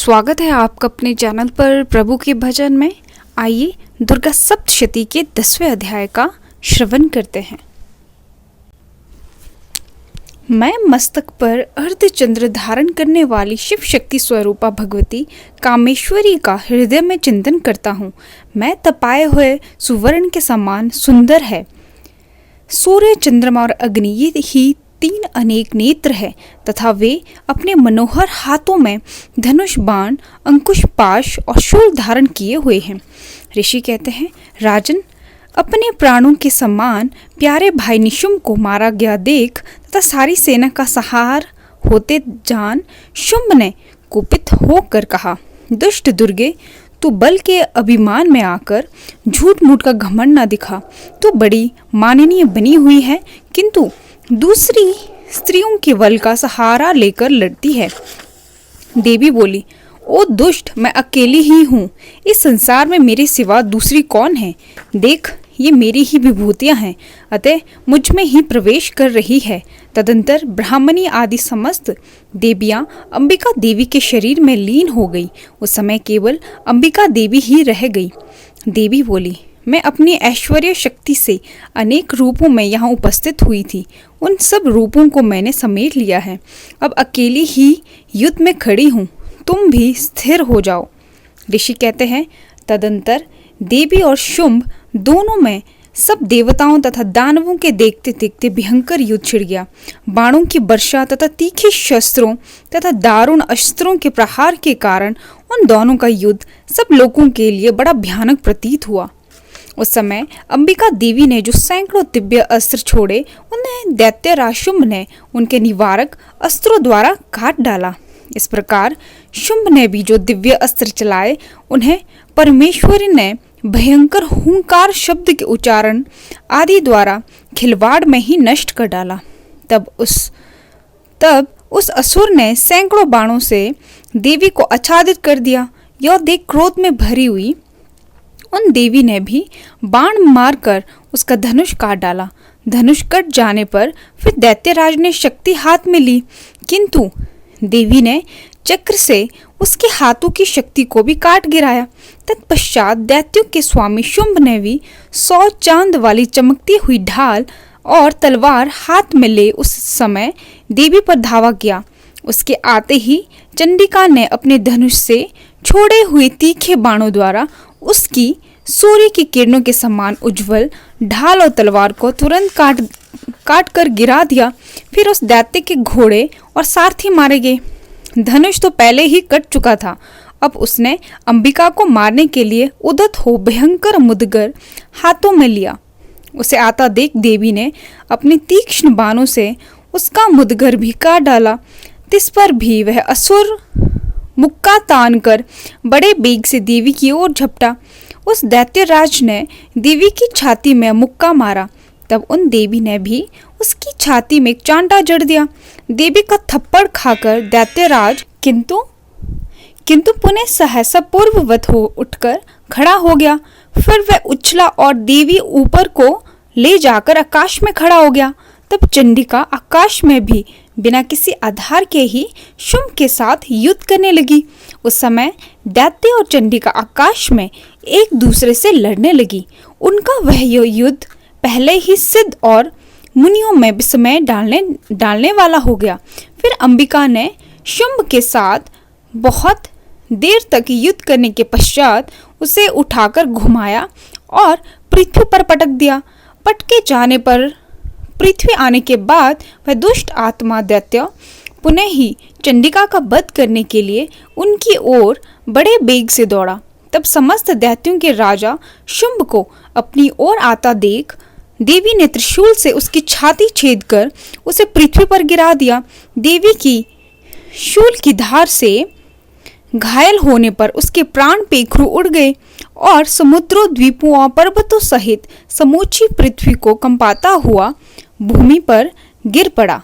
स्वागत है आपका अपने चैनल पर प्रभु के भजन में। आइए दुर्गा सप्तशती के 10वें अध्याय का श्रवण करते हैं। मैं मस्तक पर अर्धचंद्र धारण करने वाली शिव शक्ति स्वरूपा भगवती कामेश्वरी का हृदय में चिंतन करता हूँ। मैं तपाए हुए सुवर्ण के समान सुंदर है। सूर्य, चंद्रमा और अग्नि ये ही 3 अनेक नेत्र है तथा वे अपने मनोहर हाथों में धनुष, बाण, अंकुश, पाश और शूल धारण किए हुए हैं। ऋषि कहते हैं, राजन, अपने प्राणों के समान प्यारे भाई निशुंभ को मारा गया देख तथा सारी सेना का सहार होते जान शुंभ ने कुपित होकर कहा, दुष्ट दुर्गे, तू बल के अभिमान में आकर झूठ मूठ का घमंड न दिखा। तू बड़ी माननीय बनी हुई है किंतु दूसरी स्त्रियों के बल का सहारा लेकर लड़ती है। देवी बोली, ओ दुष्ट, मैं अकेली ही हूँ। इस संसार में मेरे सिवा दूसरी कौन है? देख, ये मेरी ही विभूतियाँ हैं, अतः मुझ में ही प्रवेश कर रही है। तदंतर ब्राह्मणी आदि समस्त देवियाँ अंबिका देवी के शरीर में लीन हो गई। उस समय केवल अंबिका देवी ही रह गई। देवी बोली, मैं अपनी ऐश्वर्य शक्ति से अनेक रूपों में यहाँ उपस्थित हुई थी। उन सब रूपों को मैंने समेट लिया है। अब अकेली ही युद्ध में खड़ी हूँ। तुम भी स्थिर हो जाओ। ऋषि कहते हैं, तदंतर देवी और शुंभ दोनों में सब देवताओं तथा दानवों के देखते देखते भयंकर युद्ध छिड़ गया। बाणों की वर्षा तथा तीखे शस्त्रों तथा दारुण अस्त्रों के प्रहार के कारण उन दोनों का युद्ध सब लोगों के लिए बड़ा भयानक प्रतीत हुआ। उस समय अंबिका देवी ने जो सैकड़ों दिव्य अस्त्र छोड़े, उन्हें दैत्यराज शुंभ ने उनके निवारक अस्त्रों द्वारा काट डाला। इस प्रकार शुंभ ने भी जो दिव्य अस्त्र चलाए, उन्हें परमेश्वरी ने भयंकर हुंकार शब्द के उच्चारण आदि द्वारा खिलवाड़ में ही नष्ट कर डाला। तब उस असुर ने सैकड़ों बाणों से देवी को आच्छादित कर दिया। यह देख क्रोध में भरी हुई उन देवी ने भी बाण मारकर उसका धनुष काट डाला। धनुष कट जाने पर फिर दैत्यराज ने शक्ति हाथ में ली, किंतु देवी ने चक्र से उसके हाथों की शक्ति को भी काट गिराया। तत्पश्चात दैत्यों के स्वामी शुंभ ने भी 100 चांद वाली चमकती हुई ढाल और तलवार हाथ में ले उस समय देवी पर धावा किया। उसके आते ही चंडिका ने अपने धनुष से छोड़े हुए तीखे बाणों द्वारा उसकी सूर्य की किरणों के समान उज्जवल ढाल और तलवार को तुरंत काट कर गिरा दिया। फिर उस दैत्य के घोड़े और सारथी मारे गए। धनुष तो पहले ही कट चुका था। अब उसने अंबिका को मारने के लिए उद्यत हो भयंकर मुदगर हाथों में लिया। उसे आता देख देवी ने अपने तीक्ष्ण बाणों से उसका मुदगर भी काट डाला। तिस पर भी वह असुर मुक्का तान कर बड़े बेग से देवी की ओर झपटा। उस दैत्यराज ने देवी की छाती में मुक्का मारा। तब उन देवी ने भी उसकी छाती में एक चांटा जड़ दिया। देवी का थप्पड़ खाकर दैत्यराज किंतु पुनः सहसा पूर्ववत हो उठकर खड़ा हो गया। फिर वह उछला और देवी ऊपर को ले जाकर आकाश में खड़ा हो गया। तब चंडिका आकाश में भी बिना किसी आधार के ही शुंभ के साथ युद्ध करने लगी। उस समय दैत्य और चंडिका आकाश में एक दूसरे से लड़ने लगी। उनका वह युद्ध पहले ही सिद्ध और मुनियों में विस्मय डालने वाला हो गया। फिर अंबिका ने शुंभ के साथ बहुत देर तक युद्ध करने के पश्चात उसे उठाकर घुमाया और पृथ्वी पर पटक दिया। पटके जाने पर पृथ्वी आने के बाद वह दुष्ट आत्मा दैत्य पुनः ही चंडिका का वध करने के लिए उनकी ओर बड़े बेग से दौड़ा। तब समस्त दैत्यों के राजा शुंभ को अपनी ओर आता देख देवी ने त्रिशूल से उसकी छाती छेद कर उसे पृथ्वी पर गिरा दिया। देवी की शूल की धार से घायल होने पर उसके प्राण पेखरू उड़ गए और समुद्रों, द्वीपों और पर्वतों सहित समूची पृथ्वी को कंपाता हुआ भूमि पर गिर पड़ा।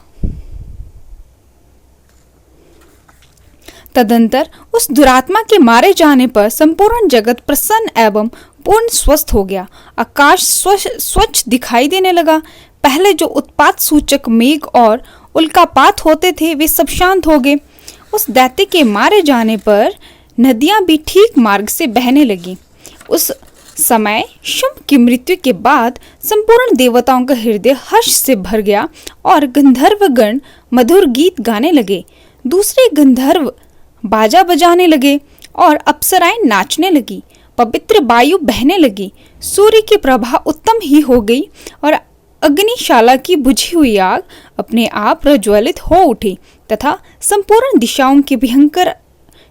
तदंतर उस दुरात्मा के मारे जाने पर संपूर्ण जगत प्रसन्न एवं पूर्ण स्वस्थ हो गया। आकाश स्वच्छ दिखाई देने लगा। पहले जो उत्पात सूचक मेघ और उल्कापात होते थे वे सब शांत हो गए। उस दैत्य के मारे जाने पर नदियां भी ठीक मार्ग से बहने लगीं। उस समय शुंभ की मृत्यु के बाद संपूर्ण देवताओं का हृदय हर्ष से भर गया और गंधर्वगण मधुर गीत गाने लगे। दूसरे गंधर्व बाजा बजाने लगे और अप्सराएं नाचने लगी। पवित्र वायु बहने लगी। सूर्य की प्रभा उत्तम ही हो गई और अग्निशाला की बुझी हुई आग अपने आप प्रज्वलित हो उठी तथा संपूर्ण दिशाओं के भयंकर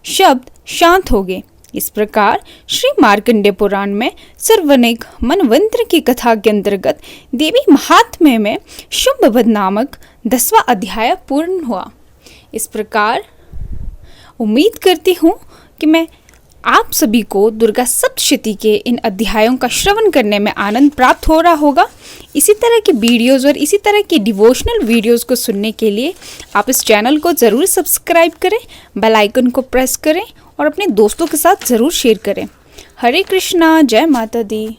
शब्द शांत हो गए। इस प्रकार श्री मार्कंडेय पुराण में सर्वनेक मनवंतर की कथा के अंतर्गत देवी महात्म्य में शुंभवध नामक 10वां अध्याय पूर्ण हुआ। इस प्रकार उम्मीद करती हूँ कि मैं आप सभी को दुर्गा सप्तशती के इन अध्यायों का श्रवण करने में आनंद प्राप्त हो रहा होगा। इसी तरह की वीडियोस और इसी तरह की डिवोशनल वीडियोस को सुनने के लिए आप इस चैनल को ज़रूर सब्सक्राइब करें, बेल आइकन को प्रेस करें और अपने दोस्तों के साथ ज़रूर शेयर करें। हरे कृष्णा, जय माता दी।